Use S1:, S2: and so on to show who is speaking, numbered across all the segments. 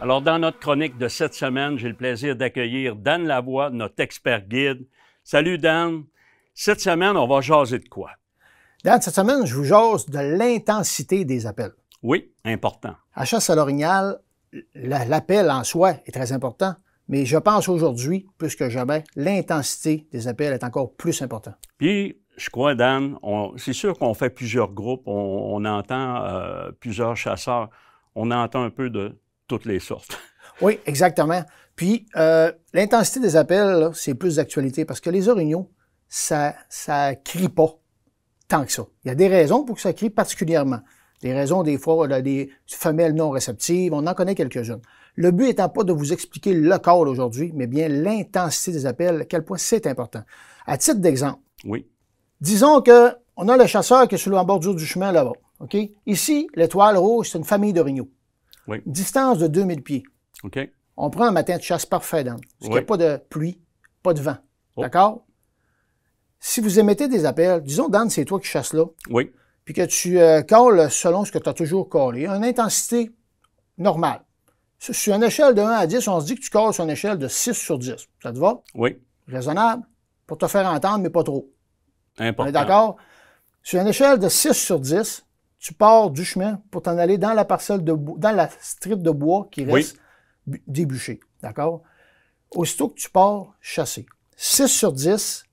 S1: Alors, dans notre chronique de cette semaine, j'ai le plaisir d'accueillir Dan Lavoie, notre expert guide. Salut Dan. Cette semaine, on va jaser de quoi?
S2: Dan, cette semaine, je vous jase de l'intensité des appels.
S1: Oui, important.
S2: À chasse à l'orignal, l'appel en soi est très important, mais je pense aujourd'hui, plus que jamais, l'intensité des appels est encore plus importante.
S1: Puis, je crois, Dan, c'est sûr qu'on fait plusieurs groupes, on entend plusieurs chasseurs, on entend un peu de toutes les sortes.
S2: Oui, exactement. Puis, l'intensité des appels, c'est plus d'actualité parce que les orignaux, ça crie pas tant que ça. Il y a des raisons pour que ça crie particulièrement. Des raisons, des fois, là, des femelles non réceptives, on en connaît quelques-unes. Le but étant pas de vous expliquer le call aujourd'hui, mais bien l'intensité des appels, à quel point c'est important. À titre d'exemple,
S1: oui.
S2: Disons qu'on a le chasseur qui est sur la bordure du chemin là-bas. OK? Ici, l'étoile rouge, c'est une famille d'orignaux.
S1: Oui.
S2: Distance de 2000 pieds.
S1: OK.
S2: On prend un matin de chasse parfait, Dan. Parce qu'il n'y a
S1: Oui.
S2: pas de pluie, pas de vent.
S1: Oh.
S2: D'accord? Si vous émettez des appels, disons, Dan, c'est toi qui chasses là,
S1: Oui.
S2: puis que tu calls selon ce que tu as toujours callé, une intensité normale. Sur une échelle de 1 à 10, on se dit que tu calls sur une échelle de 6 sur 10. Ça te va?
S1: Oui.
S2: Raisonnable? Pour te faire entendre, mais pas trop.
S1: Important.
S2: On est d'accord? Sur une échelle de 6 sur 10, tu pars du chemin pour t'en aller dans la parcelle de bois, dans la strip de bois qui reste débûchée. D'accord? Aussitôt que tu pars chasser. 6 sur 10,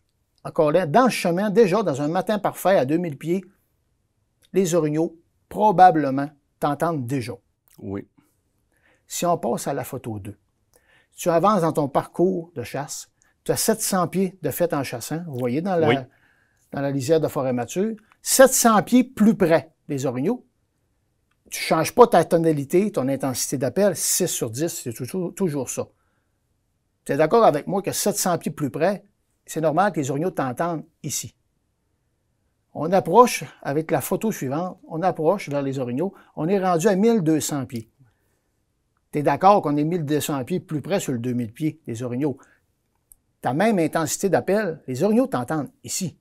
S2: encore là, dans le chemin, déjà, dans un matin parfait à 2000 pieds, les orignaux, probablement, t'entendent déjà.
S1: Oui.
S2: Si on passe à la photo 2, tu avances dans ton parcours de chasse, tu as 700 pieds de fait en chassant, vous voyez dans la lisière de forêt mature, 700 pieds plus près des orignaux. Tu ne changes pas ta tonalité, ton intensité d'appel, 6 sur 10, c'est toujours ça. Tu es d'accord avec moi que 700 pieds plus près, c'est normal que les orignaux t'entendent ici. On approche avec la photo suivante, on approche vers les orignaux, on est rendu à 1200 pieds. Tu es d'accord qu'on est 1200 pieds plus près sur le 2000 pieds des orignaux. Ta même intensité d'appel, les orignaux t'entendent ici.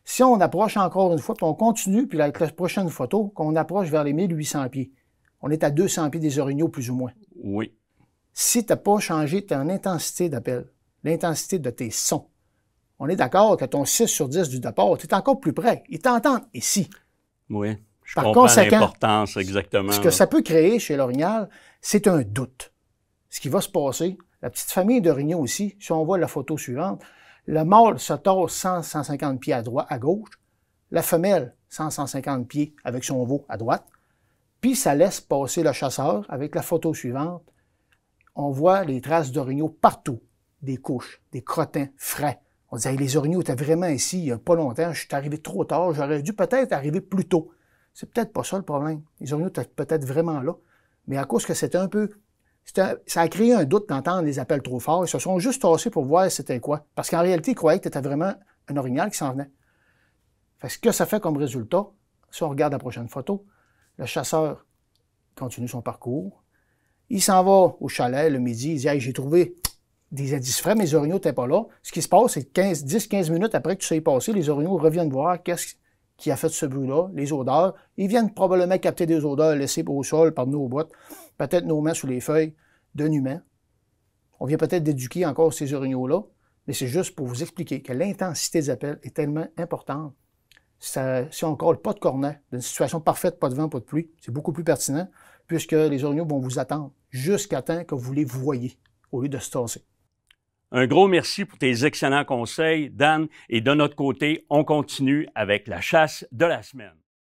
S2: Si on approche encore une fois, puis on continue, puis avec la prochaine photo, qu'on approche vers les 1800 pieds, on est à 200 pieds des orignaux plus ou moins.
S1: Oui.
S2: Si tu n'as pas changé ton intensité d'appel, l'intensité de tes sons, on est d'accord que ton 6 sur 10 du départ, tu es encore plus près. Ils t'entendent ici.
S1: Oui. Je
S2: Par
S1: comprends
S2: conséquent,
S1: l'importance, exactement.
S2: Ce que ça peut créer chez l'orignal, c'est un doute. Ce qui va se passer, la petite famille d'orignaux aussi, si on voit la photo suivante, le mâle se tasse 100-150 pieds à gauche, la femelle 100-150 pieds avec son veau à droite, puis ça laisse passer le chasseur avec la photo suivante. On voit les traces d'orignaux partout, des couches, des crottins frais. On dit, hey, les orignaux étaient vraiment ici il n'y a pas longtemps, je suis arrivé trop tard, j'aurais dû peut-être arriver plus tôt. C'est peut-être pas ça le problème. Les orignaux étaient peut-être vraiment là, mais à cause que c'était un peu... ça a créé un doute d'entendre les appels trop forts. Ils se sont juste tassés pour voir c'était quoi. Parce qu'en réalité, ils croyaient que tu étais vraiment un orignal qui s'en venait. Fait que ce que ça fait comme résultat, si on regarde la prochaine photo, le chasseur continue son parcours. Il s'en va au chalet le midi. Il dit, hey, j'ai trouvé des indices frais, mes orignaux n'étaient pas là. Ce qui se passe, c'est 10-15 minutes après que tu sois passé, les orignaux reviennent voir qu'est-ce qui a fait ce bruit-là, les odeurs. Ils viennent probablement capter des odeurs laissées au sol par nos boîtes, peut-être nos mains sous les feuilles de nutriments. On vient peut-être d'éduquer encore ces orignaux-là, mais c'est juste pour vous expliquer que l'intensité des appels est tellement importante. Si on ne colle pas de cornet, d'une situation parfaite, pas de vent, pas de pluie, c'est beaucoup plus pertinent, puisque les orignaux vont vous attendre jusqu'à temps que vous les voyez, au lieu de se tasser.
S1: Un gros merci pour tes excellents conseils, Dan. Et de notre côté, on continue avec la chasse de la semaine.